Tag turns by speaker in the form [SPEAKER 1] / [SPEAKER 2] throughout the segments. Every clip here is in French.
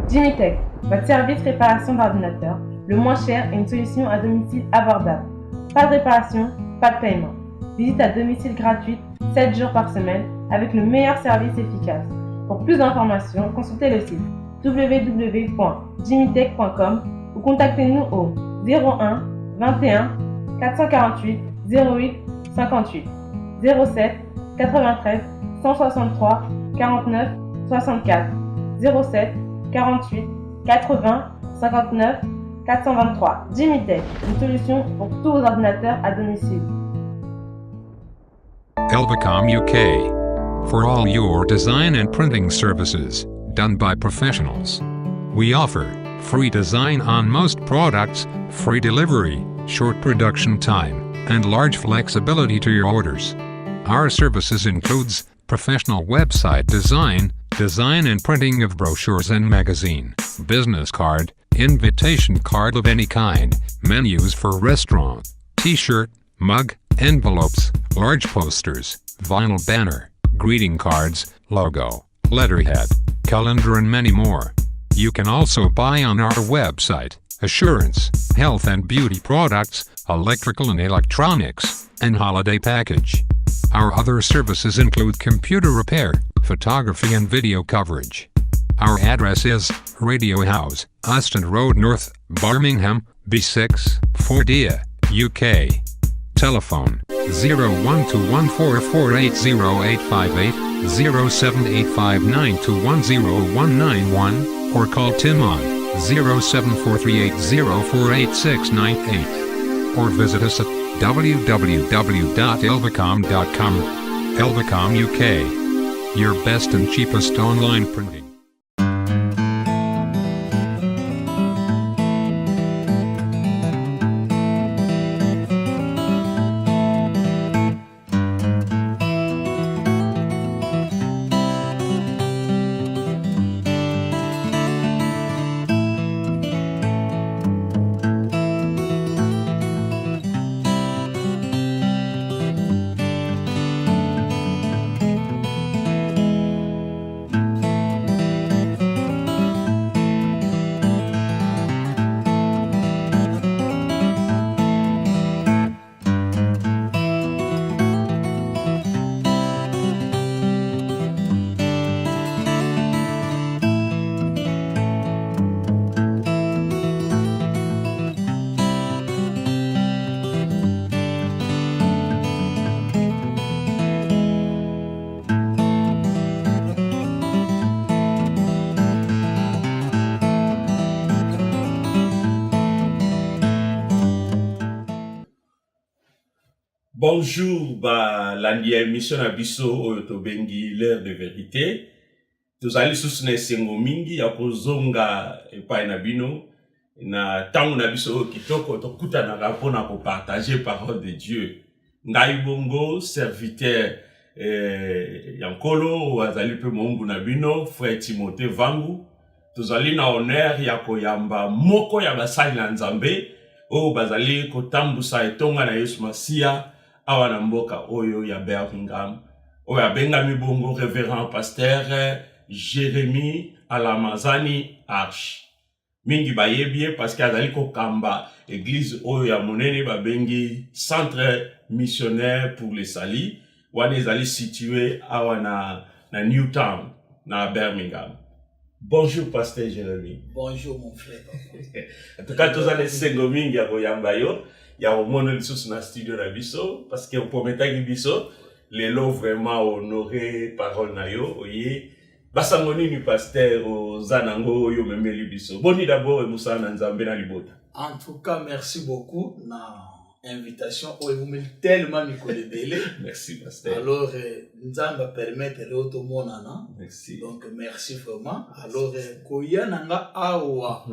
[SPEAKER 1] Jimitech, votre service réparation d'ordinateur, le moins cher et une solution à domicile abordable. Pas de réparation, pas de paiement. Visite à domicile gratuite 7 jours par semaine avec le meilleur service efficace. Pour plus d'informations, consultez le site www.jimitech.com ou contactez-nous au 01 21 448 08 58 07 93 163 49 64 07 48 80 59 423. Jimitech, une solution pour tous vos ordinateurs à domicile.
[SPEAKER 2] Elvacom UK. For all your design and printing services, done by professionals. We offer free design on most products, free delivery, short production time, and large flexibility to your orders. Our services includes professional website design, design and printing of brochures and magazine, business card, invitation card of any kind, menus for restaurant, t-shirt, mug, envelopes, large posters, vinyl banner, greeting cards, logo, letterhead, calendar and many more. You can also buy on our website, assurance, health and beauty products, electrical and electronics, and holiday package. Our other services include computer repair, photography and video coverage. Our address is Radio House, Austin Road North, Birmingham, B6, 4D, UK. Telephone 012144808858, 07859210191, or call Tim on 07438048698, or visit us at www.elvacom.com. Elvacom UK. Your best and cheapest online printing.
[SPEAKER 3] Bonjour, landi émission na biso oyo tobengi l'heure de vérité. Tozali susu na esengo mingi ya kozonga epai na bino na tango na biso oyo kitoko tokutanaka mpona kopartager parole de Dieu. Ngai bongo serviteur ya nkolo oyo azali mpe moumbu na bino, frère Timothée Vangu. Tozali na honneur ya koyamba moko ya basali na Nzambe oyo bazali kotambusa etonga na Yesu Masia awa na mboka oyo ya Birmingham, oyo abengami bongo révérend pasteur Jérémie Alamazani Arche. Mingi bayebie parce que azali kokamba église oyo ya monene babengi centre missionnaire pour les salis, wana ezali situé awa na Newtown na Birmingham. Bonjour pasteur Jérémie.
[SPEAKER 4] Bonjour mon frère.
[SPEAKER 3] En tout cas tozali sengo mingi ya koyamba yo. Ya omono lisusu na studio na biso parce que opometaki biso lelo vraiment honoré parole na yo oye basango nini pasteur ozanango oyo memeli biso. Boni d'abord emusana na Nzambe na libota.
[SPEAKER 4] En tout cas merci beaucoup na invitation où vous me tellement Nicolébélé.
[SPEAKER 3] Merci, pasteur.
[SPEAKER 4] Alors, Nzamba permettre l'autre monana.
[SPEAKER 3] Merci.
[SPEAKER 4] Donc, merci vraiment. Alors, Koya Nanga Awa,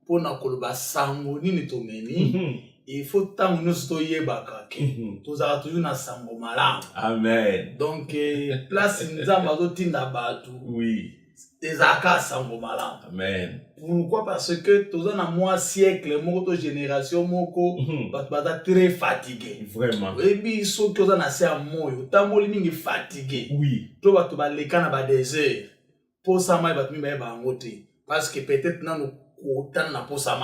[SPEAKER 4] pour na koloba sango nini tomeni, il faut tant nous stoyer bakake. Tous à toujours na sango malam.
[SPEAKER 3] Amen.
[SPEAKER 4] Donc, place Nzamba do tinda batu.
[SPEAKER 3] Oui.
[SPEAKER 4] Des aka sango malam.
[SPEAKER 3] Amen.
[SPEAKER 4] Pourquoi? Parce que tous en a moins siècle, mon génération, moko, bata très fatigué.
[SPEAKER 3] Vraiment.
[SPEAKER 4] Et puis, ils sont tous en a assez à moyo. Tamboli ningi fatigué.
[SPEAKER 3] Oui.
[SPEAKER 4] Tout va te battre les cannes à désert. Pour ça, moi, il va te mettre parce que peut-être, non, autant na pour ça,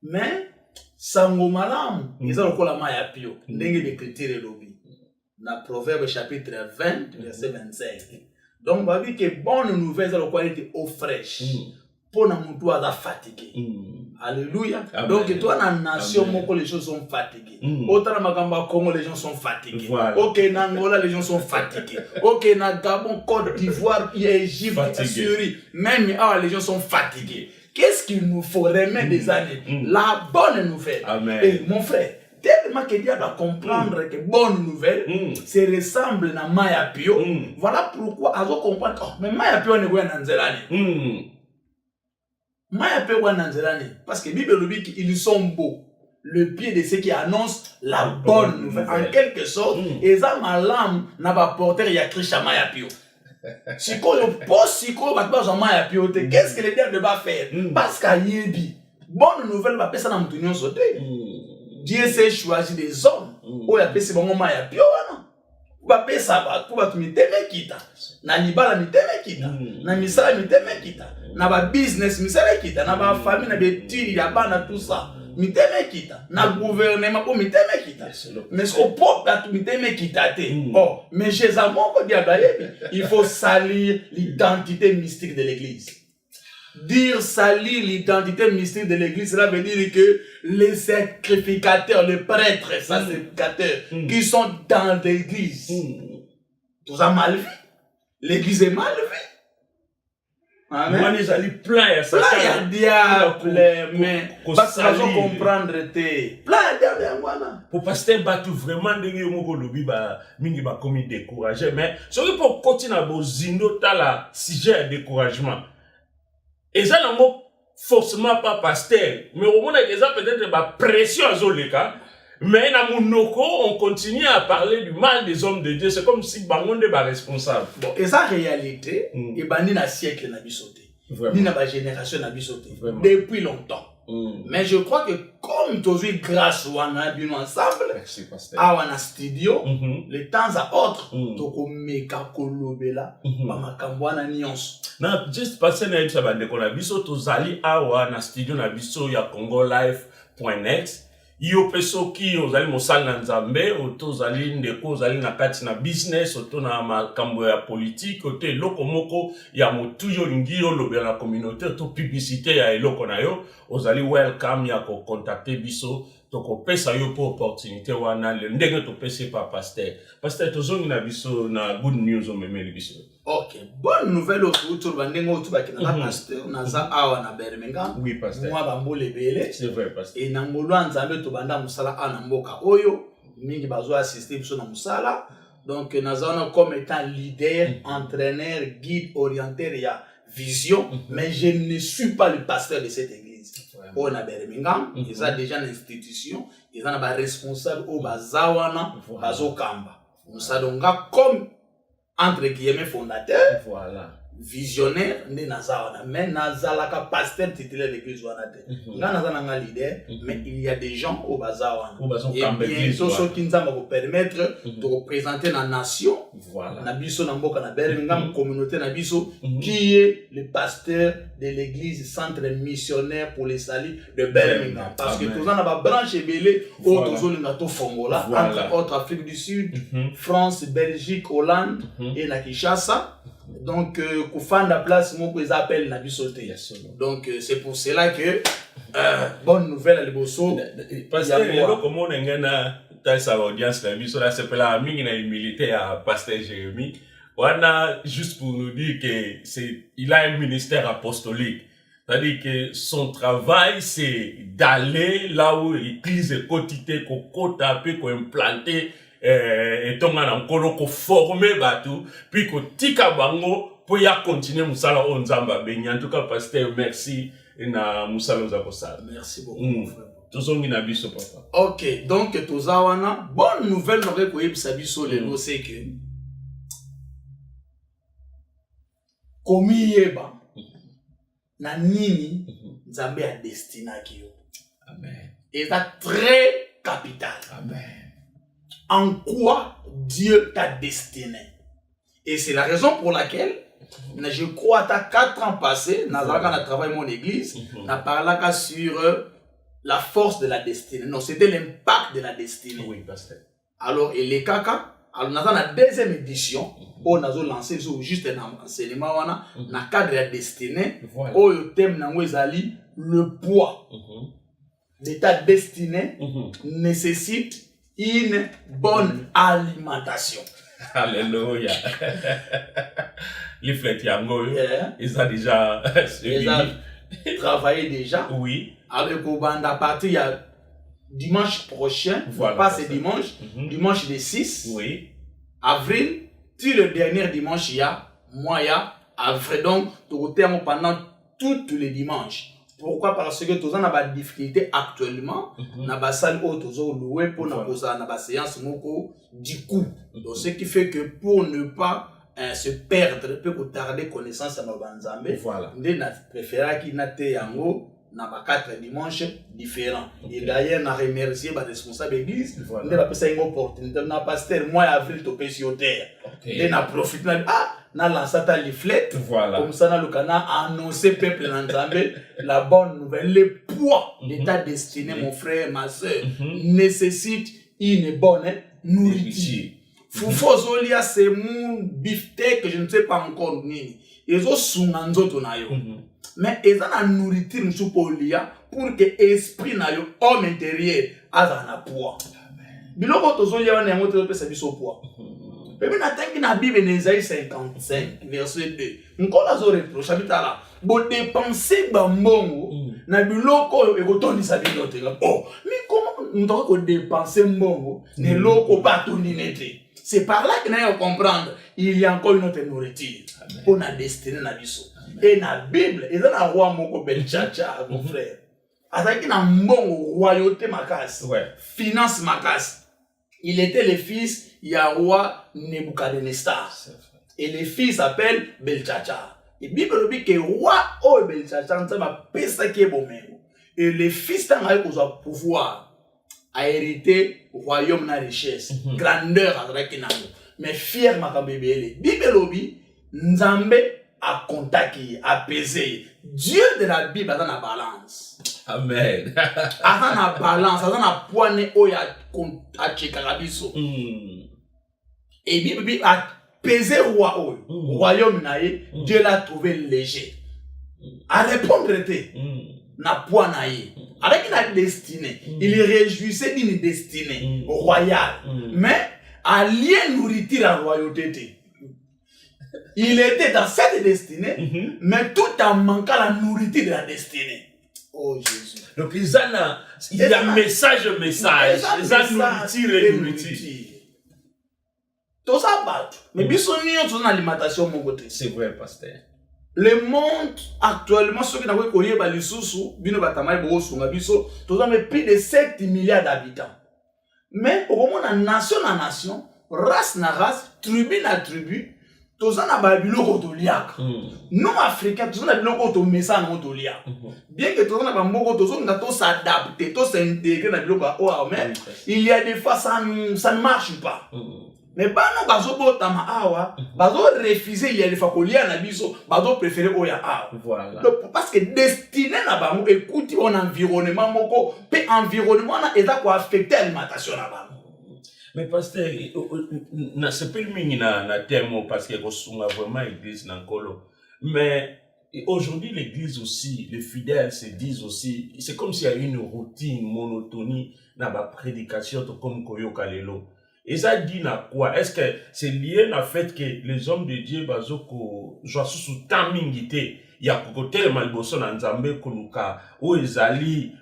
[SPEAKER 4] mais, sango malam, ils ont encore la maille à pio. N'engue de critères et lobby. Dans Proverbe chapitre 20, verset 25. Donc, on va dire que bonne nouvelle, c'est la qualité eau fraîche. Pour na moutou à fatigué. Alléluia.
[SPEAKER 3] Amen.
[SPEAKER 4] Donc, toi, dans la nation, les gens sont fatigués. Autant dans Magamba Congo, les gens sont fatigués. Voilà. Ok, dans Angola, les gens sont fatigués. Ok, dans Gabon, Côte d'Ivoire, Égypte, Syrie, même les gens sont fatigués. Qu'est-ce qu'il nous faut remettre des années? La bonne nouvelle.
[SPEAKER 3] Amen.
[SPEAKER 4] Et mon frère, tellement que Dieu doit comprendre que bonne nouvelle, c'est ressemble à Maya Pio. Voilà pourquoi, à comprendre, oh, mais Maya Pio n'est pas dans Zélanie. Maya Pio n'est dans Zélanie. Parce que Bible nous dit qu'ils sont beaux. Le pied de ceux qui annoncent la bonne nouvelle. En quelque sorte, ils ont ma lame, n'a pas porté, il y a Krisha Maya Pio. Si on pose, si on va pas Maya Pio, qu'est-ce que le diable va faire? Parce qu'à Yébi, bonne nouvelle va passer dans mon sauté. Dieu s'est choisi des hommes. Où il a passé bon moment à Pio, non? Où va passer ça, où va tu me t'aimer kita. Na libala me t'aimer kita. Na misala me t'aimer kita. Na ba business misala kita. Na ba famille na betili ya bana tout ça. Me t'aimer kita. Na gouvernement pour me t'aimer kita. Mais ce qu'on peut tu me t'aimer kita te. Oh, mais chez Amon ko diable il faut salir l'identité mystique de l'église. Dire salir l'identité mystique de l'église, cela veut dire que les sacrificateurs, les prêtres sacrificateurs qui sont dans l'église, tout ça mal vu. L'église est mal vue. Amen.
[SPEAKER 3] Moi, les alliés plein,
[SPEAKER 4] ça. Plein de diable, mais parce que je comprendre te. Plein de diable, voilà.
[SPEAKER 3] Pour pasteur Batou vraiment de yomoko lobi ba mingi ba komi découragé, mais ce qui pour continuer à bozindo tala sujet de découragement. Et ça n'a forcément pas pasteur, mais au moins il y a peut-être la pression à Zoleka. Mais dans mon noko, on continue à parler du mal des hommes de Dieu. C'est comme si Bangonde est responsable.
[SPEAKER 4] Bon, et ça réalité, et ben ni na siècle n'a bisoté, ni na génération n'a bisoté depuis longtemps. Mais je crois que comme tu as grâce ou on a bien ensemble, à on a studio, les temps à autre, toko meka kolobela, mama kambwana nions.
[SPEAKER 3] Na juste passer na ça bande qu'on a biso tozali awa na studio na biso ya congolife.net. Yo peso ki ozali mosala na nzambe, oto ozali ndeko ozali na kati na business, oto na makambo ya politique, oto eloko moko ya motu yo lingi yo lobela na communauté, oto publicité ya eloko na yo, ozali welcome ya ko contacter biso, to ko pesa yo po opportunité wana le ndenge to pese pa pasteur. Pasteur tozongi na biso na good news o memeli biso.
[SPEAKER 4] Ok, bonne nouvelle autour bandengo autour bakina pasteur naza awa na Birmingham.
[SPEAKER 3] Oui pasteur.
[SPEAKER 4] Moi bambole belé.
[SPEAKER 3] C'est vrai pasteur.
[SPEAKER 4] Et na ngolwa nzambe to banda musala ana mboka oyo mingi bazo assister biso na musala. Donc naza comme étant leader, entraîneur, guide, orienteur ya vision, mais je ne suis pas le pasteur de cette église. On a Birmingham, ils ont déjà une institution, ils ont un responsable au bazawana, bazokamba. Musadonga comme entre guillemets fondateur,
[SPEAKER 3] voilà.
[SPEAKER 4] Visionnaire, ne nazawana, mais nazalaka pasteur titulaire de l'église wanate. Nga nazana leader, mais il y a des gens au bazawana. Et bientôt ceux qui nous vont permettre de représenter la nation,
[SPEAKER 3] voilà.
[SPEAKER 4] Na biso na mboka na Birmingham, communauté na biso, qui est le pasteur de l'église centre missionnaire pour les salis de Birmingham. Parce que tous on a ba branche belé au tozolinga to fongola, entre autres Afrique du Sud, France, Belgique, Hollande et na Kinshasa. Donc, Koufanda place, mon qu'ils appellent Nabisoté. Donc, c'est pour cela que, bonne nouvelle à l'Ebosso.
[SPEAKER 3] Parce que, comme on a une sa audience, Nabisoté, c'est pour la humilité à Pasteur Jérémie. On a juste pour nous dire que il a un ministère apostolique. C'est-à-dire que son travail, c'est d'aller là où l'église est quotidien, qu'on tape, qu'on implanter, et donc on a encore qu'on former bateau, puis qu'on tika bango, pour y continuer musala onzamba beni. En tout cas, pasteur, merci, na musala ozakosa.
[SPEAKER 4] Merci beaucoup, frère.
[SPEAKER 3] Tozongi na biso, papa.
[SPEAKER 4] Ok, donc, tozawana, bonne nouvelle, n'aurait qu'on ait biso lelo, c'est que, comme yeba, na nini, Nzambe a destiné à Kyo.
[SPEAKER 3] Amen.
[SPEAKER 4] Et c'est très capital.
[SPEAKER 3] Amen.
[SPEAKER 4] En quoi Dieu t'a destiné. Et c'est la raison pour laquelle, je crois, à 4 ans passés, quand on a travaillé mon église, on a parlé sur la force de la destinée. Non, c'était l'impact de la destinée.
[SPEAKER 3] Oui, pasteur.
[SPEAKER 4] Alors, et les caca, alors, on a la deuxième édition, on a lancé juste un enseignement, dans le cadre de la destinée, où le thème le poids de ta destinée nécessite une bonne alimentation.
[SPEAKER 3] Alléluia. Les flèches yango, ils ont déjà
[SPEAKER 4] travaillé déjà.
[SPEAKER 3] Oui.
[SPEAKER 4] Alors, à partir, il y a dimanche prochain,
[SPEAKER 3] voilà,
[SPEAKER 4] pas ce dimanche, dimanche le 6 avril, puis le dernier dimanche, il y a avril, donc, tout terme pendant tous les dimanches. Pourquoi? Parce que tous on a des difficultés actuellement, on a des salles où tous on loué pour nous poser des séances du coup. Donc, ce qui fait que pour ne pas se perdre, peut tarder connaissance à nos banzambe,
[SPEAKER 3] voilà.
[SPEAKER 4] On a préféré qu'il n'ait yango na 4 dimanches différents. Et d'ailleurs, on a remercié les responsables de l'église. On a passé une opportunité. On a passé le mois d'avril au pays sur terre. On a profité. On a lancé ta leaflet. Comme ça, on a annoncé au peuple d'Anzambé la bonne nouvelle. Le poids de ta destinée, mon frère, ma soeur, nécessite une bonne nourriture. Foufozolia, c'est mon beefsteak que je ne sais pas encore. Ils ont sounanzo tonayo. Mais ils ont la nourriture pour que l'esprit na yo homme intérieur a un poids. Biloko tozolia on est monté pe sabi so poids. Mais na tangi na Bible en Isaïe 55 verset 2. Nkola zo reproche bitala. Bo dépenser bambongo na biloko e ko tondisa bilote. Oh, mais comment on doit dépenser mbongo ne loko pas tondinete. C'est par là que nous allons comprendre il y a encore une autre nourriture pour la destinée na biso. Et dans la Bible, il y a un roi moko Belchacha, mon frère. Avec un bon royauté makas, finance makas. Il était le fils du roi Nebuchadnezzar. Et le fils s'appelle Belchacha. Et la Bible dit que le roi oh Belchacha, c'est ma peste qui est bon. Et le fils d'un a pouvoir a hérité au royaume na richesse, grandeur avec une mais fier ma bébé. Bible dit Nzambe a contacté, a pesé. Dieu de la Bible a dans la balance.
[SPEAKER 3] Amen.
[SPEAKER 4] A dans la balance, a dans la poignée où il y a Tchekarabiso. Et Bible a pesé royaume naïe, Dieu l'a trouvé léger. A répondre na poids naïe. Avec une destinée, il réjouissait d'une destinée royale. Mais à lier nourriture à royauté. Il était dans cette destinée, mais tout en manquant la nourriture de la destinée. Oh Jésus.
[SPEAKER 3] Donc il y a message. Ils ont nourriture.
[SPEAKER 4] Tout ça bat. Mais bisous ni on alimentation mon côté.
[SPEAKER 3] C'est vrai, pasteur.
[SPEAKER 4] Le monde actuellement, ceux qui n'ont pas les sous, bino batamai bo sunga biso, tous ont plus de 7 milliards d'habitants. Mais au moment de nation à nation, race na race, tribu na tribu, tous ont ba biloko to liaka. Nous africains, tous ont biloko to mesa na to liaka. Bien que tous ont ba mboko tous ont to s'adapter, to s'intégrer na biloko o mais il y a des fois ça ne marche pas. Mais pas non bazo botama awa, bazo refuser il y a des fois qu'on lia na biso, bazo préférer oya awa.
[SPEAKER 3] Voilà.
[SPEAKER 4] Donc parce que destiné na ba écoute on environnement moko, pe environnement na eza ko affecter alimentation na ba.
[SPEAKER 3] Mais pasteur, c'est pas le mini na terme parce que on a vraiment église na kolo. Mais aujourd'hui l'église aussi, les fidèles se disent aussi, c'est comme s'il y a une routine, monotonie na ba prédication comme koyoka lelo. Et ça dit na quoi? Est-ce que c'est lié au fait que les hommes de Dieu bazoko joa sous tamingité ya kokote malboso na nzambe koluka o ezali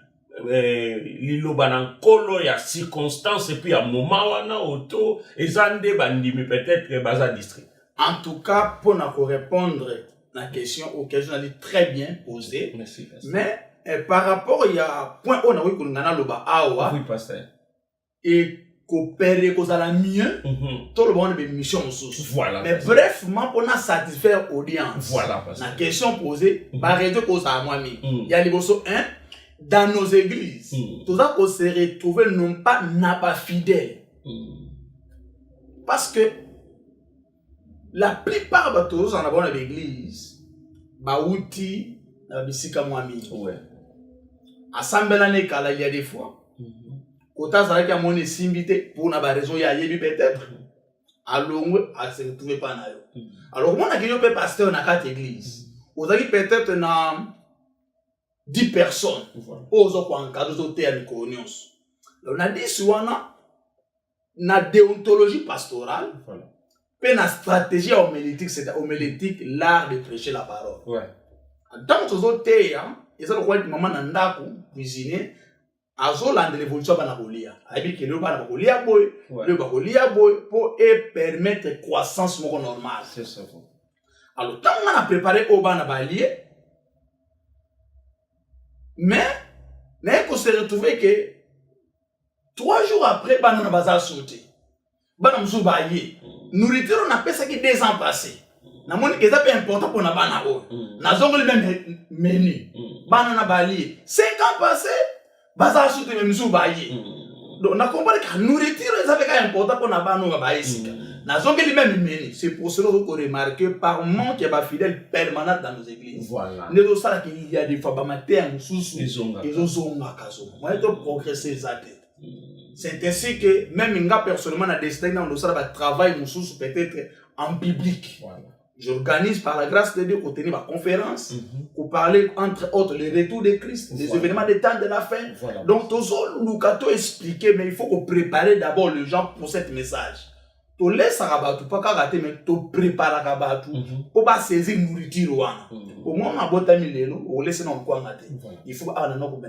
[SPEAKER 3] liloba na nkolo ya circonstance et puis à moment wana auto ezande bandimi peut-être baza district.
[SPEAKER 4] En tout cas, pour répondre à la question auquel je l'ai très bien posée.
[SPEAKER 3] Merci,
[SPEAKER 4] mais par rapport il y a point on a vu qu'on a loba awa.
[SPEAKER 3] Oui, pasteur.
[SPEAKER 4] Et coopérer cause à la mieux. Tout le monde a des missions sous.
[SPEAKER 3] Voilà.
[SPEAKER 4] Mais bref, on a satisfaire l'audience.
[SPEAKER 3] Voilà, pasteur.
[SPEAKER 4] La question posée, par deux causes à moi. Il y a les bossos, dans nos églises, tout ça qu'on se retrouve non pas n'a pas fidèle. Parce que la plupart de tous en avons dans l'église, baouti na bisika mwami.
[SPEAKER 3] Ouais.
[SPEAKER 4] Assemblée l'année kala il y a des fois. Kota ça a mon simbité pour na ba raison ya yebi peut-être. Alongwe a se retrouver pas na yo. Alors comment on a gagné pasteur na quatre églises. Ozaki peut-être na 10 personnes. Ozo kwa nkado zo te ya mikonios. On a dit suana na déontologie pastorale.
[SPEAKER 3] Voilà.
[SPEAKER 4] Puis la stratégie homilétique, c'est homilétique, l'art de prêcher la parole.
[SPEAKER 3] Ouais.
[SPEAKER 4] Dans ces autres terres, ils ont dit maman nandaku cuisiner, azoland l'évolution bana kolia. Abi que le bana kolia boy, le bakolia boy pour permettre croissance normale.
[SPEAKER 3] C'est ça.
[SPEAKER 4] Alors tant on a préparé au bana balier, mais qu'on s'est retrouvé que 3 jours après bana na bazar sauté. Bana mzubaye. Nourriture on appelle ça qui 2 ans passés. Na moni que ça peu important pour na bana o. Na zongo le même menu. Bana na bali 5 ans passés, baza soute même mzubaye. Donc na comprendre que nourriture ça fait important pour na bana o ba isika. Na zongo le même menu. C'est pour cela qu'on remarque par manque de fidèles permanents dans nos églises.
[SPEAKER 3] Voilà.
[SPEAKER 4] Ne do ça qu'il y a des fois ba matin mususu ils ont zonga kazo. Moi to progresser ça tête. C'est ainsi que même Inga personnellement a décidé dans le travail peut-être en public. Voilà. J'organise par la grâce de Dieu pour tenir ma conférence, pour parler entre autres les retours de Christ, les événements des temps de la fin. Voilà. Donc tout ça, nous avons expliqué, mais il faut qu'on prépare d'abord les gens pour ce message. Tu laisses à rabattre, pas qu'à rater, mais tu prépares à rabattre pour pas saisir nourriture. Au moins, on a beau t'amener les lots, on laisse non quoi rater. Il faut avoir un nom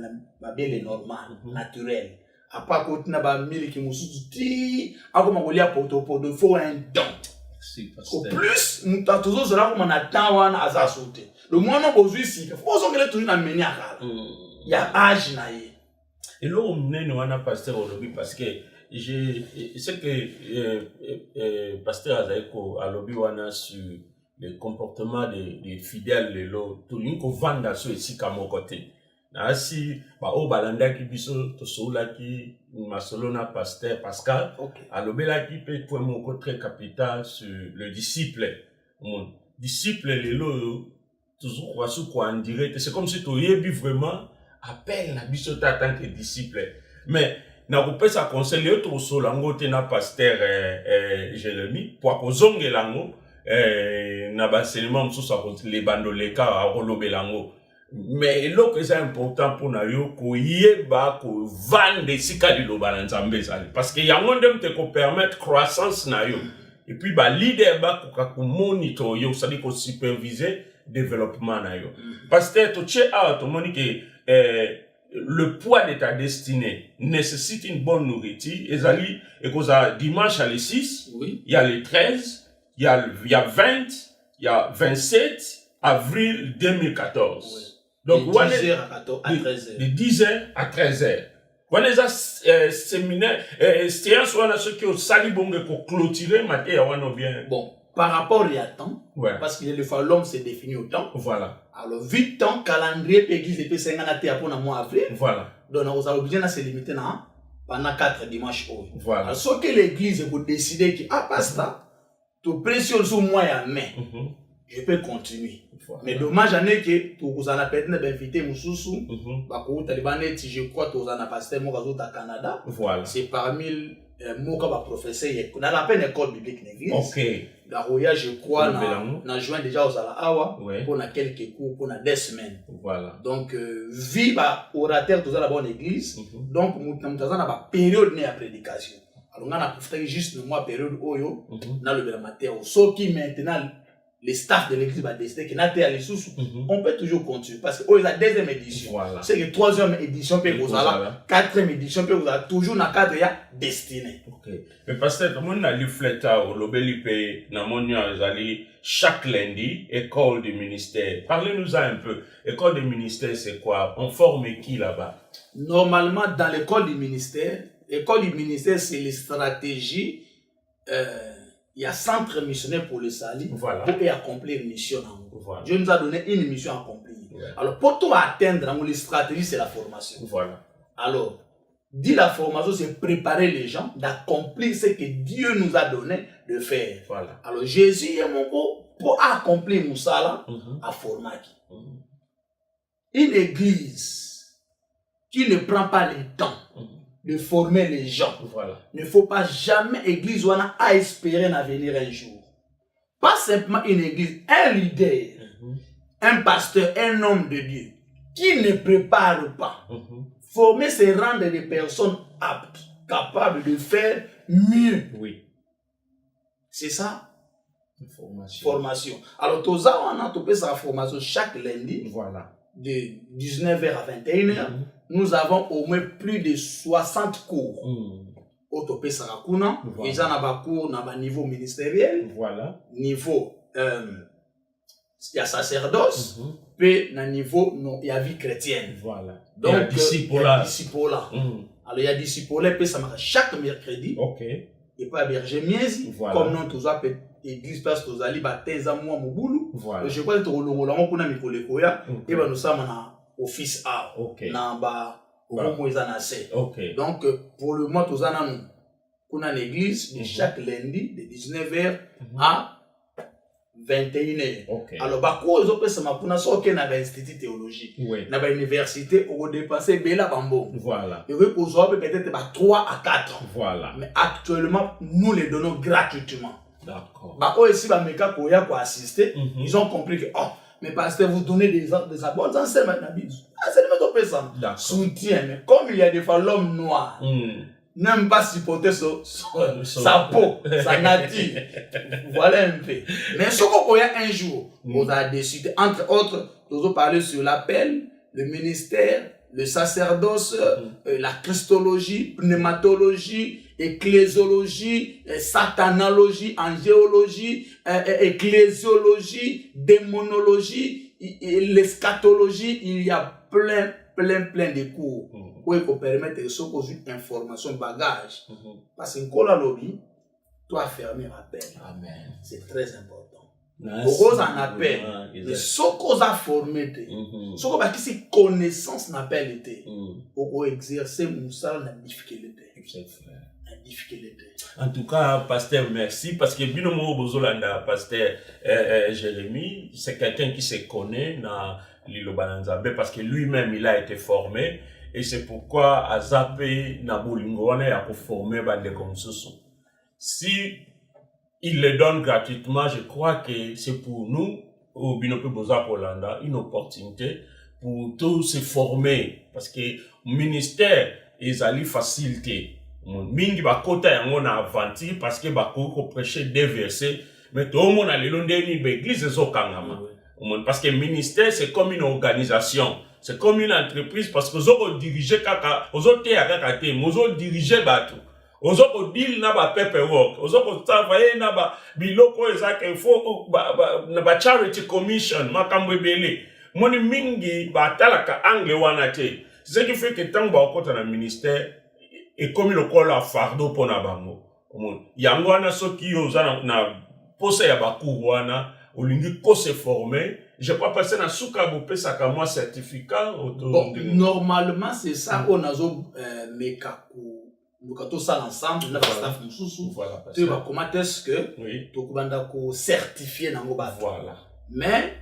[SPEAKER 4] bien normal, naturel. Après côté na ba miliki mususu ti akoma kolia poto faut un don. Au plus nous ta toujours cela comme on attend wana azasoute. Le moment bozui si faut so kele toujours na meni akala. Ya âge na ye.
[SPEAKER 3] Et là on mène wana pasteur aujourd'hui parce que c'est que pasteur Azaiko a lobby wana sur le comportement des fidèles de l'eau tout le monde vanda so ici comme côté. Asi ba o balanda ki biso to sola ki masolona pasteur Pascal alobela ki pe point moko très capital sur le disciple. Mon disciple lelo toujours quoi sous quoi en direct, c'est comme si tu yebi vraiment appel na biso ta tant que disciple. Mais na ko pesa conseiller to sola ngote na pasteur Jérémie pour ko zongelango na ba seulement mususu a les bandoleka a rolobelango. Mais là que c'est important pour nous ko yeba ko vendre sika di loba na nzambe zali parce que yango ndem te ko permettre croissance na yo et puis ba leader ba ko monitor yo ça dit ko superviser développement na yo parce que to che out to moni que le poids de ta destinée nécessite une bonne nourriture ezali et cause dimanche à les 6 il y a les 13 il y a 20 il y a 27 avril 2014. Donc,
[SPEAKER 4] de 10h à 13h.
[SPEAKER 3] De 10h à 13h. Quand les séminaires, séances, on a ceux qui ont sali bonge pour clôturer, maté, on a bien.
[SPEAKER 4] Bon, par rapport à temps, parce qu'il y a des fois l'homme s'est défini au temps.
[SPEAKER 3] Voilà.
[SPEAKER 4] Alors, 8 ans, calendrier, église, et puis 5 ans, pour le mois avril.
[SPEAKER 3] Voilà.
[SPEAKER 4] Donc, on a obligé de se limiter pendant 4 dimanches.
[SPEAKER 3] Voilà.
[SPEAKER 4] Alors, ce que l'église vous décider que, pasteur, tu pressions sur moi à main. Je peux continuer. Voilà. Mais dommage en est que tu vous en as peut-être invité Moussoussou, je crois que tu en as pasteur au Canada.
[SPEAKER 3] Voilà.
[SPEAKER 4] C'est parmi Moka professeur on a la peine école biblique l'église.
[SPEAKER 3] OK.
[SPEAKER 4] Daroya je crois na juin déjà aux Awa pour quelques cours pour 2 semaines.
[SPEAKER 3] Voilà.
[SPEAKER 4] Donc vie orateur dans la bonne église. Donc nous avons une période de prédication. Alors, on a profité juste de moi période Oyo, dans le Bermateo. Sauf qui maintenant, les staff de l'église va décider qu'il n'a pas les sous. On peut toujours continuer parce que oh, la deuxième édition.
[SPEAKER 3] Voilà.
[SPEAKER 4] C'est que troisième édition, puis vous avez quatrième édition, puis vous avez toujours dans cadre destiné.
[SPEAKER 3] Ok. Mais parce que tout le monde a lu fleta au Lobelipe, dans mon chaque lundi, école du ministère. Parlez-nous un peu. École du ministère, c'est quoi? On forme qui là-bas?
[SPEAKER 4] Normalement, dans l'école du ministère, c'est les stratégies. Il y a centre missionnaire pour le salut,
[SPEAKER 3] voilà.
[SPEAKER 4] Pour accomplir une mission.
[SPEAKER 3] Voilà.
[SPEAKER 4] Dieu nous a donné une mission à accomplir. Ouais. Alors, pour tout atteindre, les stratégies, c'est la formation.
[SPEAKER 3] Voilà.
[SPEAKER 4] Alors, dit la formation, c'est préparer les gens d'accomplir ce que Dieu nous a donné de faire.
[SPEAKER 3] Voilà.
[SPEAKER 4] Alors, Jésus est mon pour accomplir nous ça là, à former. Une église qui ne prend pas le temps de former les gens.
[SPEAKER 3] Voilà.
[SPEAKER 4] Il ne faut pas jamais église à espérer à venir un jour. Pas simplement une église, un leader, un pasteur, un homme de Dieu qui ne prépare pas. Former, c'est rendre des personnes aptes, capables de faire mieux.
[SPEAKER 3] Oui.
[SPEAKER 4] C'est ça.
[SPEAKER 3] Formation.
[SPEAKER 4] Alors, tout ça, on a topé sa formation chaque lundi.
[SPEAKER 3] Voilà.
[SPEAKER 4] De 19h à 21h. Nous avons au moins plus de 60 cours. Au topé Sarakuna. Ils ont un cours à niveau ministériel.
[SPEAKER 3] Voilà.
[SPEAKER 4] Niveau, il y a sacerdoce. Puis, à niveau, il y a vie chrétienne.
[SPEAKER 3] Voilà.
[SPEAKER 4] Donc,
[SPEAKER 3] il y a disciple-là.
[SPEAKER 4] Alors, il y a disciple-là, puis ça marche chaque mercredi.
[SPEAKER 3] Ok.
[SPEAKER 4] Et pas berger miezi. Comme nous, tous les églises, parce que tous les baptêmes, moi, mon boulot.
[SPEAKER 3] Voilà.
[SPEAKER 4] Je crois que nous avons un peu de et nous sommes en office A.
[SPEAKER 3] Ok.
[SPEAKER 4] Ok. Donc, pour le mois, nous avons l'église de chaque lundi, de 19h à 21h.
[SPEAKER 3] Okay.
[SPEAKER 4] Alors, bakou ils ont fait ça pour ça que na institut théologique.
[SPEAKER 3] Oui.
[SPEAKER 4] Na université on dépassé bela bambo.
[SPEAKER 3] Voilà.
[SPEAKER 4] Et oui, pour ça peut-être 3 à 4 ans.
[SPEAKER 3] Voilà.
[SPEAKER 4] Mais actuellement, nous les donnons gratuitement.
[SPEAKER 3] D'accord.
[SPEAKER 4] Bah aussi ba meka ko ya pour assister, ils ont compris que oh, mais pasteur vous donnez des abonds enseignements na Bible. Ah, c'est le même ça. Soutien, mais comme il y a des fois l'homme noir. N'aime pas supporter sa peau, sa nature. Voilà un peu. Mais ce qu'on voit un jour, on a décidé, entre autres, nous avons parlé sur l'appel, le ministère, le sacerdoce, la christologie, pneumatologie, ecclésiologie, satanologie, angéologie, ecclésiologie, démonologie, l'eschatologie, il y a plein de cours. Pour qu'on permette de se une information bagage. Parce que quand la lobby, toi fermer l'appel. Amen. C'est très important. Pour qu'on en appelle, mais ce qu'on a formé, ce qu'on a qui connaissance n'appelle été, pour qu'on exerce ça la difficulté.
[SPEAKER 3] En tout cas, pasteur, merci parce que binomo bozolanda pasteur Jérémy, c'est quelqu'un qui se connaît dans l'île Bananzambe parce que lui-même il a été formé. Et c'est pourquoi à Zapé Nabolingo on a formé bande comme ça. Si il le donne gratuitement, je crois que c'est pour nous au Binope Boza Polanda une opportunité pour tous se former parce que le ministère est allé faciliter. Mingi ba kota yango na avanti parce que ba ko prêcher des versets mais tout le monde a le long de l'église ezokangama. Parce que le ministère c'est comme une organisation. C'est comme une entreprise parce que vous avez dirigé kaka, vous avez dirigé vous avez dirigé bateau, vous avez deal na ba paperwork, vous avez travaillé na ba biloko ezaka info na ba charity commission makambo belé. Moni mingi ba talaka angle wana te. Ce qui fait que tant ba okota na ministère et comme le col a fardeau pour na bango. Yango wana soki oza na posa ya baku wana olingi ko se former. Je crois passer dans Soukabou Pesaka moi certificat.
[SPEAKER 4] Bon, normalement c'est ça on a mekaku nous ça ensemble na staff mususu. Voilà. Tu vas comment est-ce que to kubanda ko certifier na ngoba. Voilà. Mais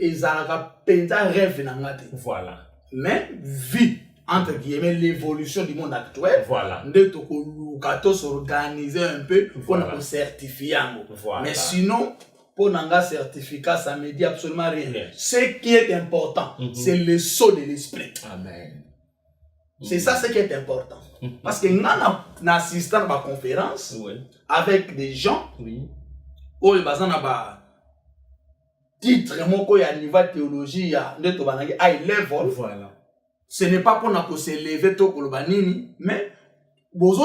[SPEAKER 4] ezalaka penza rêve na ngate. Voilà. Mais vie entre guillemets l'évolution du monde actuel. Voilà. Nde to ko kato s'organiser un peu pour nous certifier. Voilà. Mais sinon pour un certificat, ça ne me dit absolument rien. Yes. Ce qui est important, c'est le saut de l'esprit.
[SPEAKER 3] Amen.
[SPEAKER 4] C'est ça ce qui est important. Parce que nous avons assisté à ma conférence avec des gens qui ont titre il y a niveau théologie high level.
[SPEAKER 3] Voilà.
[SPEAKER 4] Ce n'est pas pour nous se lever tôt pour le banini, mais vous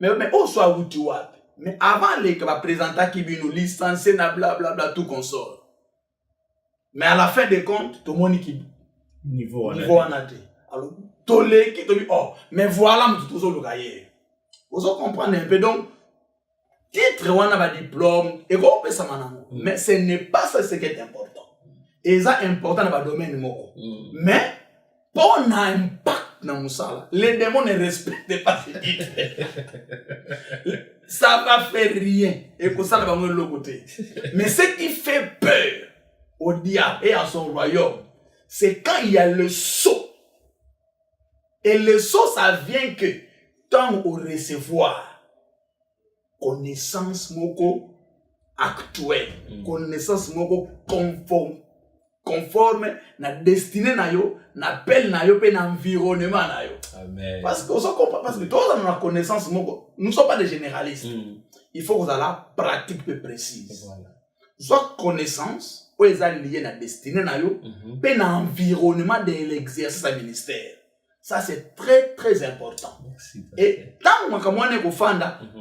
[SPEAKER 4] mais au soit où tu vois. Mais avant les présenter qui nous licencier na blablabla tout consort. Mais à la fin des comptes, tout le monde qui niveau en a. Alors tolé qui te dit oh mais voilà tout ça le cahier. Vous comprenez un peu donc titre on a diplôme et qu'on peut ça maintenant. Mais ce n'est pas ça ce qui est important. Et ça important dans le domaine moko. Mais pour un impact dans Moussala, les démons ne respectent pas ce titre. Ça va faire rien et que ça va de l'autre côté. Mais ce qui fait peur au diable et à son royaume, c'est quand il y a le sceau. Et le sceau, ça vient que tant au recevoir connaissance moko actuelle, connaissance moko conforme na destinée na yo, na appel na yo, pe na environnement na yo.
[SPEAKER 3] Amen.
[SPEAKER 4] Parce que on comprend, parce que tous dans la connaissance moko, nous ne sommes pas des généralistes. Il faut que vous ayez la pratique peu précise. Voilà. Soit connaissance, ou ils ont lié na destinée na yo, pe na environnement de l'exercice du ministère. Ça, c'est très, très important. Merci, et tant que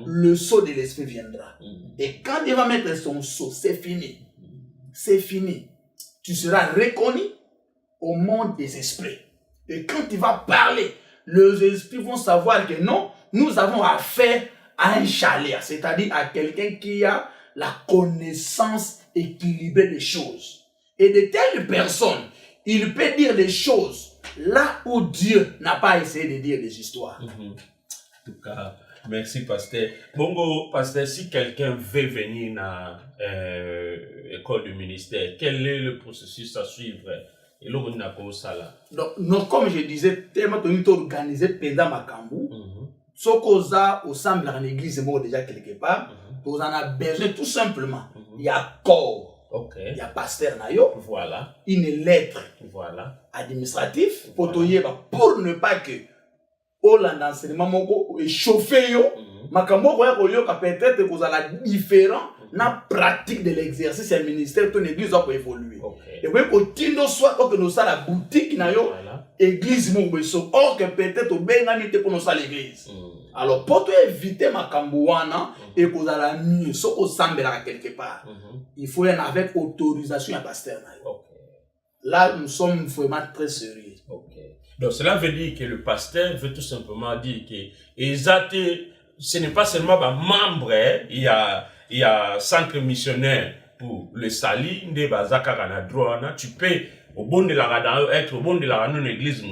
[SPEAKER 4] le sceau de l'esprit viendra. Et quand il va mettre son sceau, c'est fini. C'est fini. Tu seras reconnu au monde des esprits. Et quand il va parler, les esprits vont savoir que non, nous avons affaire à un chalet, c'est-à-dire à quelqu'un qui a la connaissance équilibrée des choses. Et de telles personnes, il peut dire des choses là où Dieu n'a pas essayé de dire des histoires.
[SPEAKER 3] En tout cas, merci pasteur. Bongo, pasteur, si quelqu'un veut venir dans l'école du ministère, quel est le processus à suivre? Et là, on a quoi ça là?
[SPEAKER 4] Donc, comme je disais, tellement on est organisé pendant ma cambou. Ce qu'on a au sein de l'église, moi déjà quelque part, on en a besoin tout simplement. Il y a corps. Il y a pasteur Nayo.
[SPEAKER 3] Voilà.
[SPEAKER 4] Une lettre.
[SPEAKER 3] Voilà.
[SPEAKER 4] Administratif. Pour ne pas que Hollande enseignement moko échauffé yo. Makambo ko yo ka peut-être que vous allez différent na pratique de l'exercice du ministère ton église va évoluer. Et puis continuer soit que nous ça la boutique na yo église moko beso or que peut-être au bengani te pour nous ça l'église. Alors pour éviter makambo wana et que vous allez mieux so au sambela quelque part. Il faut y en avec autorisation à pasteur na yo. Là nous sommes vraiment très sérieux.
[SPEAKER 3] Donc cela veut dire que le pasteur veut tout simplement dire que ce n'est pas seulement un membre, il y a centre missionnaire pour le sali, tu peux au bon de la être au bon de la église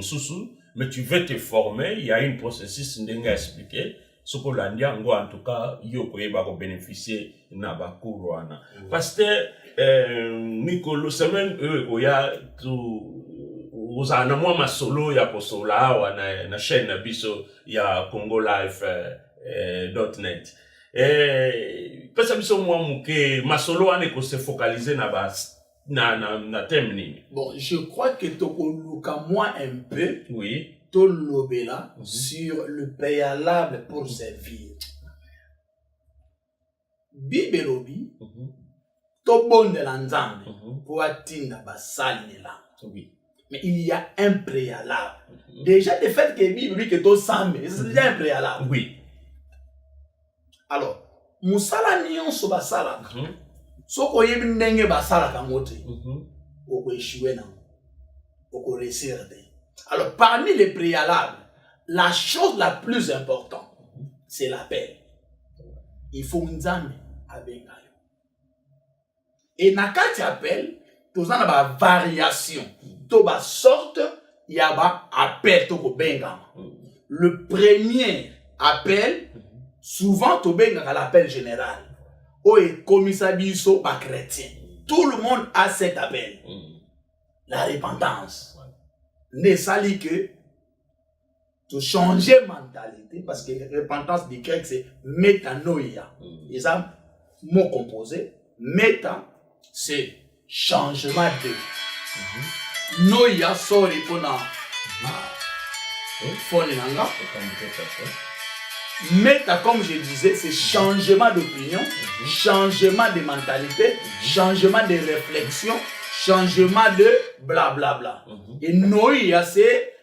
[SPEAKER 3] mais tu veux te former, il y a une processus qui expliqué ce que l'andia en tout cas yo ko bénéficier na ba courwana. Pasteur Nicolo semaine oya tout uzana mwa masolo ya kosola na chaîne na biso ya congolife.net pesa biso mwa muke masolo ane ko se focaliser na thème nini.
[SPEAKER 4] Bon, je crois que tokoluka moi un peu to lobela sur le préalable pour servir. Bibelobi to bonde la nzambe pour atinda basali nela. Mais il y a un préalable. Déjà, le fait que la Bible dit que tout semble, c'est déjà un préalable. Alors, Moussala Nyon so basala. So ko yebi ndenge basala kamote. Oko échouer na. Oko réussir. Alors, parmi les préalables, la chose la plus importante, c'est l'appel. Il faut nzambe abengayo. Et nakati appel, tous en a variation. Toba sorte, il y a appel to bengama. Le premier appel, souvent to bengama l'appel général. Oye komisabiso ba chrétien. Tout le monde a cet appel. La repentance. Ne sali que to changer mentalité parce que la repentance du grec c'est métanoïa. Et ça mot composé méta c'est changement de Noia sorry pour phone nanga. Meta, comme je disais, c'est changement d'opinion, changement de mentalité, changement de réflexion, changement de blablabla. Et Noïa, c'est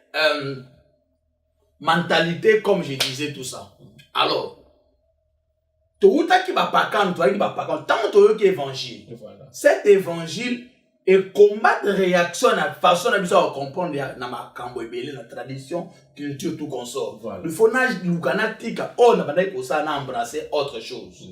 [SPEAKER 4] mentalité, comme je disais, tout ça. Alors, tout qui va pas quand, tant que évangile, cet évangile et combattre réaction à façon de comprendre dans ma camboïbélé, la tradition, culture, tout consort. Le phonage du Ghanatika, on a embrassé autre chose.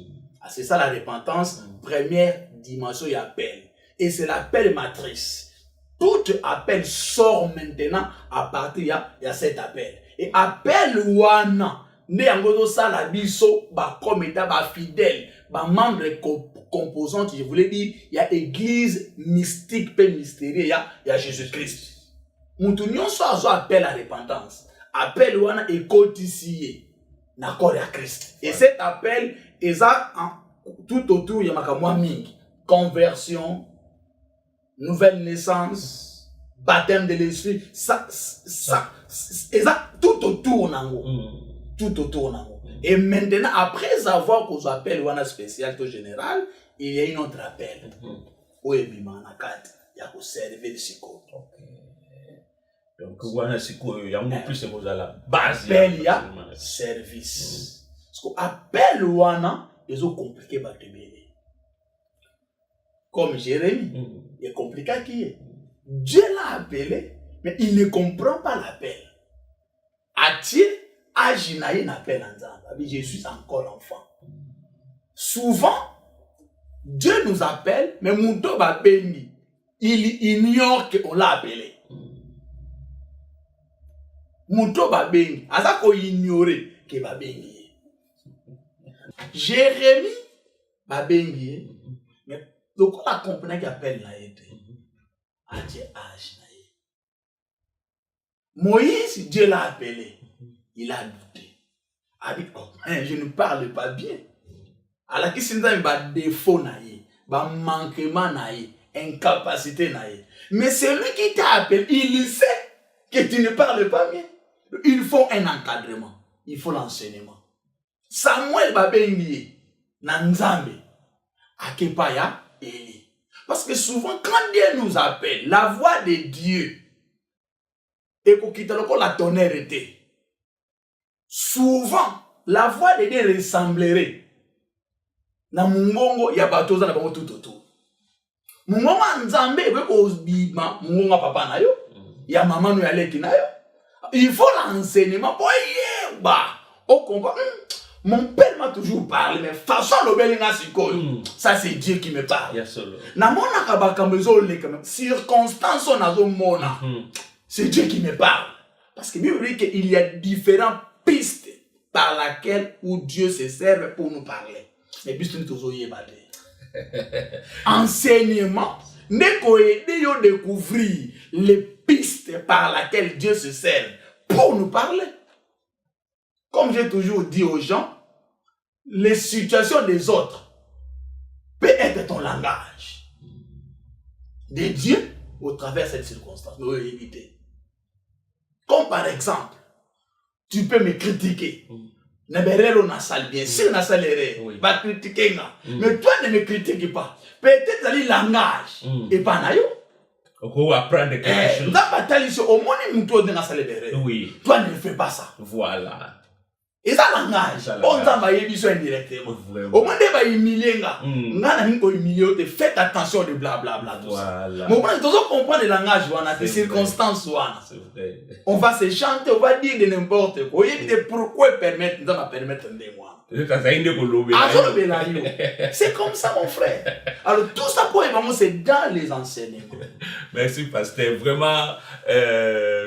[SPEAKER 4] C'est ça la repentance, première dimension et appel. Et c'est l'appel matrice. Tout appel sort maintenant à partir de cet appel. Et appel wana, ne yangozo ça la biso, ba comme état, ba fidèle, ba membre composante, je voulais dire, il y a église mystique, peu mystérieuse, il y a Jésus-Christ. Moutounion soit appel à repentance. Appel wana est codifié. D'accord, à Christ. Et cet appel est tout autour, il y a ma mingi. Conversion, nouvelle naissance, baptême de l'esprit, ça, tout autour nango. Tout autour nango. Et maintenant, après avoir qu'on appelle wana spécial tout général, il y a une autre appel. Où est Bimanakate? Il y a pour servir le psycho.
[SPEAKER 3] Donc, wana psycho, il y a plus de la base.
[SPEAKER 4] Appel, il y a service. Parce qu'on appelle wana, ils ont compliqué ma tébélé. Comme Jérémie, il est compliqué qui est. Dieu l'a appelé, mais il ne comprend pas l'appel. Atier, Aginaï n'appelle en Zambie. Je suis encore enfant. Souvent, Dieu nous appelle, mais Mouto Babengi, il ignore qu'on l'a appelé. Mouto Babengi, Azako ignorer que Babengi. Jérémie Babengi, mais donc on a compris qu'il appelle la été. Adieu Aginaï. Moïse, Dieu l'a appelé. Il a douté. Il dit, oh, je ne parle pas bien. Alors qu'il s'est dit, il y a des défauts, il y a manquement, incapacité. Mais celui qui t'a appelé, il sait que tu ne parles pas bien. Il faut un encadrement. Il faut l'enseignement. Samuel Babengi, Nanzambe, Akepaya, Eli. Parce que souvent, quand Dieu nous appelle, la voix de Dieu, et qu'on quitte la tonnerre était. Souvent, la voix de Dieu ressemblerait. Na mungongo ya batoza na bango tout autour. Mungongo nzambe ebe ko bima, mungongo papa na yo, ya maman no ya leki na yo. Il faut l'enseignement pour yeba. Au combat, mon père m'a toujours parlé, mais façon l'obelinga sikoyo. Ça c'est Dieu qui me parle. Na mona kabaka mezo le quand même. Circonstance on a zo mona. C'est Dieu qui me parle. Parce que Bible dit qu'il y a différentes pistes par laquelle où Dieu se sert pour nous parler. Mais puis nous tous enseignement n'est qu'aider yo découvrir les pistes par laquelle Dieu se sert pour nous parler. Comme j'ai toujours dit aux gens, les situations des autres peut être ton langage de Dieu au travers de cette circonstance. Nous devons éviter. Comme par exemple, tu peux me critiquer. Neberero na sale bien sûr na saléré va critiquer mais toi ne me critique pas. Peut-être le langage et pas na yo.
[SPEAKER 3] On va apprendre quelque chose.
[SPEAKER 4] Dans bataille ici au moins muto de na saléré. Oui. Toi ne fais pas ça.
[SPEAKER 3] Voilà.
[SPEAKER 4] Et ça langage. On t'a baillé biso indirectement. Au moins de ba humilier nga. Nga na ko humilier te faites attention de blablabla tout ça. Mais on doit comprendre le langage wana des circonstances wana. On va se chanter, on va dire de n'importe quoi. Il dit pourquoi permettre, nous allons permettre de moi. C'est comme ça mon frère. Alors tout ça pour vraiment c'est dans les enseignements.
[SPEAKER 3] Merci pasteur. Vraiment,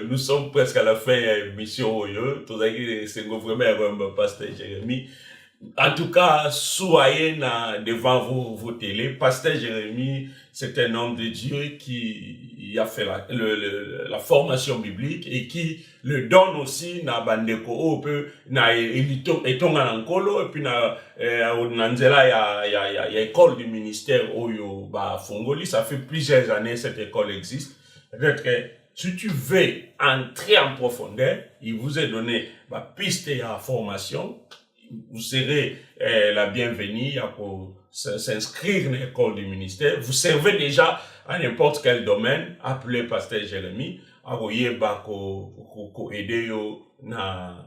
[SPEAKER 3] nous sommes presque à la fin de l'émission. C'est vraiment pasteur Jérémie. En tout cas, soyez devant vos télés. Pasteur Jérémie, c'est un homme de Dieu qui a fait la formation biblique et qui le donne aussi na bandeko peu na etonga nkolo et puis na nzela ya école du ministère oyo ba fongoli. Ça fait plusieurs années cette école existe. Peut-être que si tu veux entrer en profondeur, il vous est donné la piste et la formation. Vous serez la bienvenue pour s'inscrire dans l'école du ministère. Vous servez déjà à n'importe quel domaine. Appelez Pasteur Jérémie. Envoyez ko aider na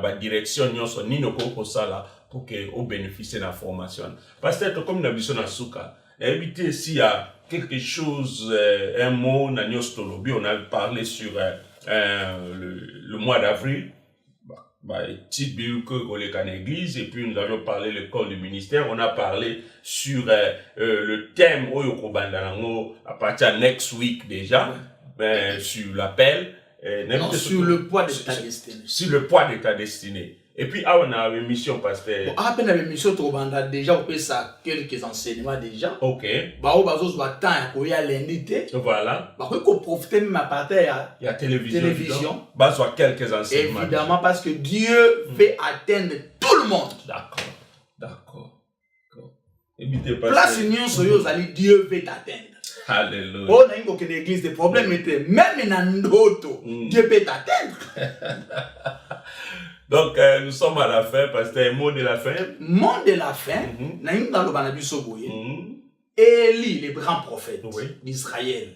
[SPEAKER 3] ba direction nyonso nino ko sala pour que au bénéficie de la formation. Pasteur, comme na biso na suka, évitez s'il y a quelque chose, un mot, on a parlé sur le mois d'avril, petite bible que les can église, et puis nous avions parlé de l'école du ministère, on a parlé sur le thème à partir de next week déjà, sur l'appel.
[SPEAKER 4] Sur le poids de ta destinée.
[SPEAKER 3] Sur le poids de ta destinée. Et puis, on a une mission, pasteur.
[SPEAKER 4] Bon, à peine une mission, déjà, on peut ça quelques enseignements déjà.
[SPEAKER 3] Ok.
[SPEAKER 4] On va temps, il y a lundi.
[SPEAKER 3] Voilà.
[SPEAKER 4] On peut profiter même à partir
[SPEAKER 3] il y a télévision. Soit quelques enseignements.
[SPEAKER 4] Évidemment, parce que Dieu veut atteindre tout le monde.
[SPEAKER 3] D'accord.
[SPEAKER 4] Place union sur Dieu veut t'atteindre.
[SPEAKER 3] Alléluia.
[SPEAKER 4] On a une église, des problèmes étaient même dans d'autres. Dieu peut t'atteindre.
[SPEAKER 3] Donc, nous sommes à la fin, pasteur. Mot de la fin.
[SPEAKER 4] Mot de la fin. Élie, le grand prophète d'Israël,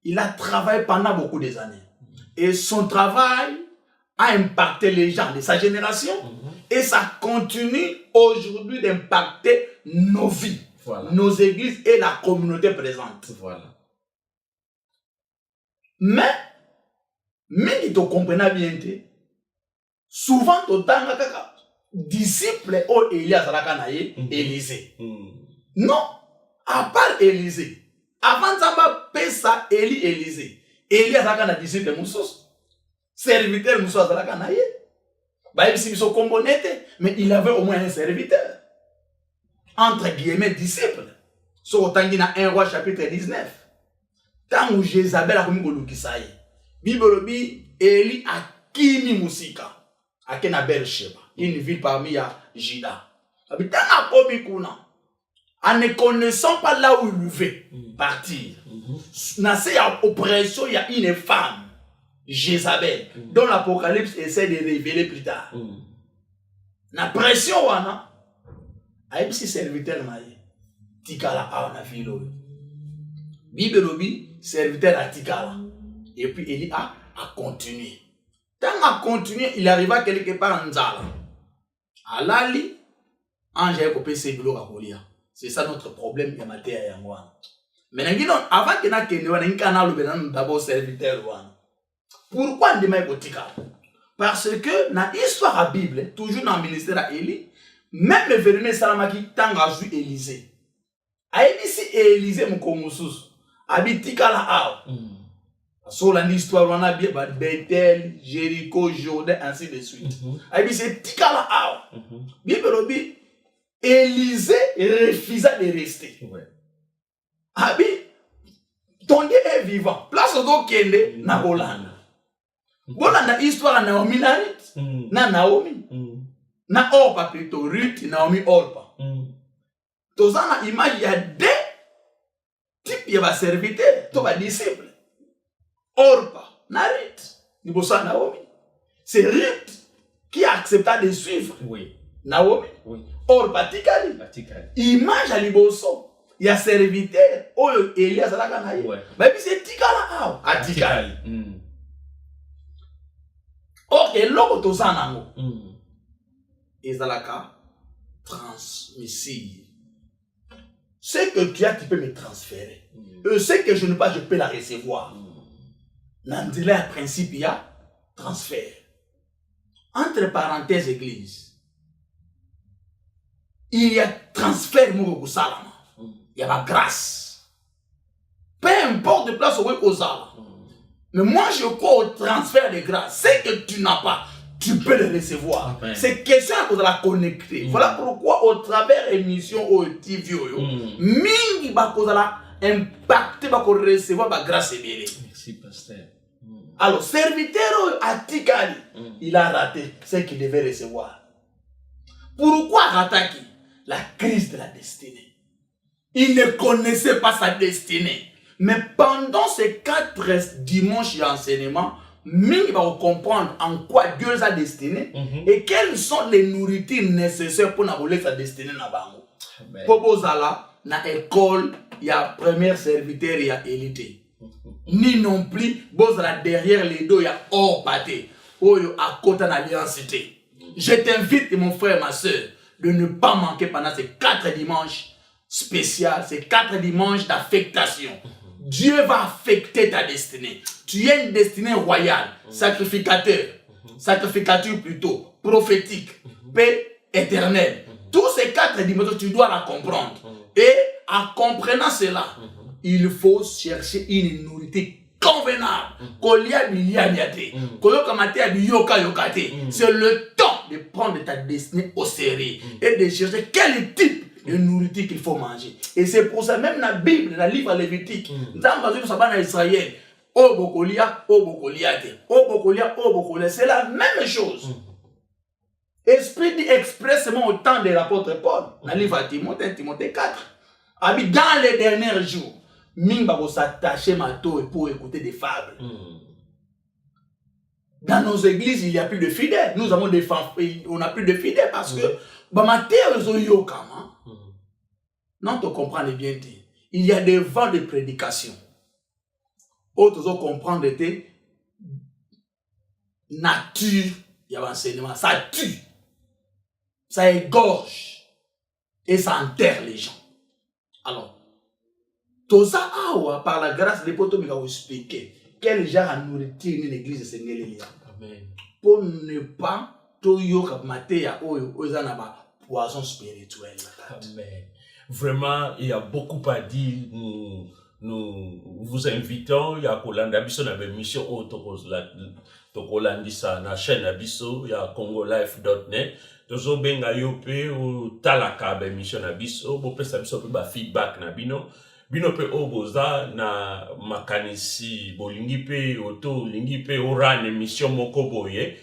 [SPEAKER 4] il a travaillé pendant beaucoup des années. Et son travail a impacté les gens de sa génération. Et ça continue aujourd'hui d'impacter nos vies, nos églises et la communauté présente.
[SPEAKER 3] Voilà.
[SPEAKER 4] Mais tu comprends bien, souvent, disciples ou Elias Élisée. Non, à part Élisée. Avant ça, pesa Élisée. Elias a disciple Moussous. Serviteur Moussous a mais il avait au moins un serviteur. Entre guillemets, disciple. Sur autant qu'il y a 1 roi chapitre 19. Tant où Jézabel a commis le Kisaï. Bible dit, Élie a kimi Moussika. À Beersheba, une ville parmi Juda. En ne connaissant pas là où il veut partir, dans cette oppression, il y a une femme, Jézabel, dont l'Apocalypse essaie de révéler plus tard. La pression, il y a un serviteur, Tikala a na ville. Bible dit, serviteur à Tikala. Et puis Élie a continué. Tant à continuer, il arriva quelque part en Zala. Alali, ange a coupé ses gloires à Kolia. C'est ça notre problème de matière et moi. Mais avant que nous ayons un canal, nous d'abord serviteur. Pourquoi on demande Kotika? Parce que dans l'histoire de la Bible, toujours dans le ministère d'Élie, même le vénéné Salamaki tant a joué Élisée. Aïdisi Élisée Moukoumoussous, habitika la sur l'histoire, on a bien Bethel, Jéricho, Jourdain, ainsi de suite. Et c'est Tikala Awa. Bible dit, Élisée refusa de rester. Abi, ton Dieu est vivant. Place au Kende, na Bolanda. Bolanda, histoire, Naomi Narit, na Naomi. Na Orpa, plutôt, Ruth, Naomi Orpa. Tozana image, il y a deux types de serviteurs, de disciples. Orpa, Narit, Naomi. C'est Ruth qui accepta de suivre Naomi. Orpa, Tikali. Image à Liboso. Il y a serviteur. Oh, Elias Alakanaï. Mais puis c'est Tikala. À Tikali. Ok, l'homme Tozanango. Ezalaka transmissible. Ce que tu as, tu peux me transférer. Ce que je n'ai pas, je peux la recevoir. Dans le principe, il y a transfert. Entre parenthèses, église, il y a transfert Mourou Salama. Il y a la grâce. Peu importe de place où vous êtes. Mais moi, je crois au transfert de grâce. Ce que tu n'as pas, tu peux le recevoir. C'est question à cause de la connecter. Voilà pourquoi, au travers de l'émission au TV, mingi ba cause de la impacter, ba ko recevoir la grâce et bien.
[SPEAKER 3] Merci, pasteur.
[SPEAKER 4] Alors, serviteur à Tikali, il a raté ce qu'il devait recevoir. Pourquoi rater la crise de la destinée? Il ne connaissait pas sa destinée. Mais pendant ces 4 dimanches d'enseignement, Ming va comprendre en quoi Dieu les a destinés et quelles sont les nourritures nécessaires pour nous sa destinée na bango. Pour bozala na école, il y a première serviteur, il y a élité. Ni non plus bozala derrière les dos, il y a hors pâté. Oyo à côté na l'identité. Je t'invite mon frère, ma soeur, de ne pas manquer pendant ces 4 dimanches spéciaux, ces 4 dimanches d'affectation. Dieu va affecter ta destinée. Tu es une destinée royale, sacrificateur, sacrificature plutôt, prophétique, paix éternelle. Tous ces 4 dimensions, tu dois la comprendre. Et en comprenant cela, il faut chercher une nourriture convenable. C'est le temps de prendre ta destinée au sérieux et de chercher quel type de nourriture qu'il faut manger. Et c'est pour ça, même la Bible, la livre lévitique, dans Israël, oh bokolia, oh bokoliate, oh bokolia, oh bokolia, c'est la même chose. Esprit dit expressément au temps de l'apôtre Paul, dans le livre à Timothée 4. Dans les derniers jours, Ming va s'attacher mato pour écouter des fables. Dans nos églises, il n'y a plus de fidèles. Nous avons des femmes, on n'a plus de fidèles parce que non, tu comprends bien. Il y a des vents de prédication. Autres comprendre que nature, il y a un enseignement, ça tue, ça égorge et ça enterre les gens. Alors, tout ça, par la grâce de Dieu, nous expliquer quel genre de nourriture une église est. Pour ne pas poison spirituel.
[SPEAKER 3] Amen. Vraiment, il y a beaucoup à dire. Nous vous invitons. Il y a Kolanda Biso na mission au Tokolandisa na chaîne Abiso. Il y a congolife.net. Tozo benga yope ou talaka be mission Abiso. Bo pesa biso pe ba feedback na bino. Bino pe oboza na makanisi bolingi pe oto lingi pe orane mission moko boye.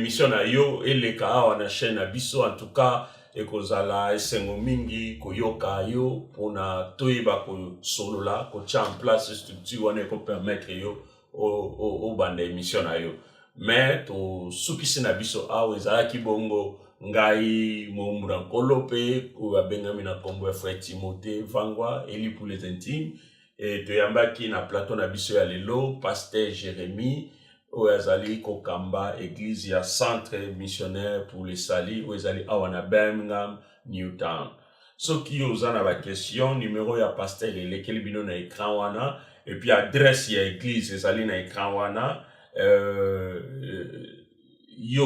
[SPEAKER 3] Mission na yo eleka awa na chaîne Abiso. En tout cas, ekozala esengo mingi koyoka yo pona toyeba ko solola ko tia en place structure wana ko permettre yo o banda émission na yo. Mais to sukisi na biso awa ezalaki bongo ngai moumura nkolo pe ko abengami na kombo ya frère Timothée Vangwa Eli pour les intimes et toyambaki na plateau na biso ya lelo pasteur Jérémie Oazali Kokamba, église ya centre missionnaire pour les salis, Oazali Awana Birmingham, Newtown. Ce qui vous en a la question, numéro ya pasteur lequel bino na écran wana, et puis adresse ya église, Oazali na écran wana, yo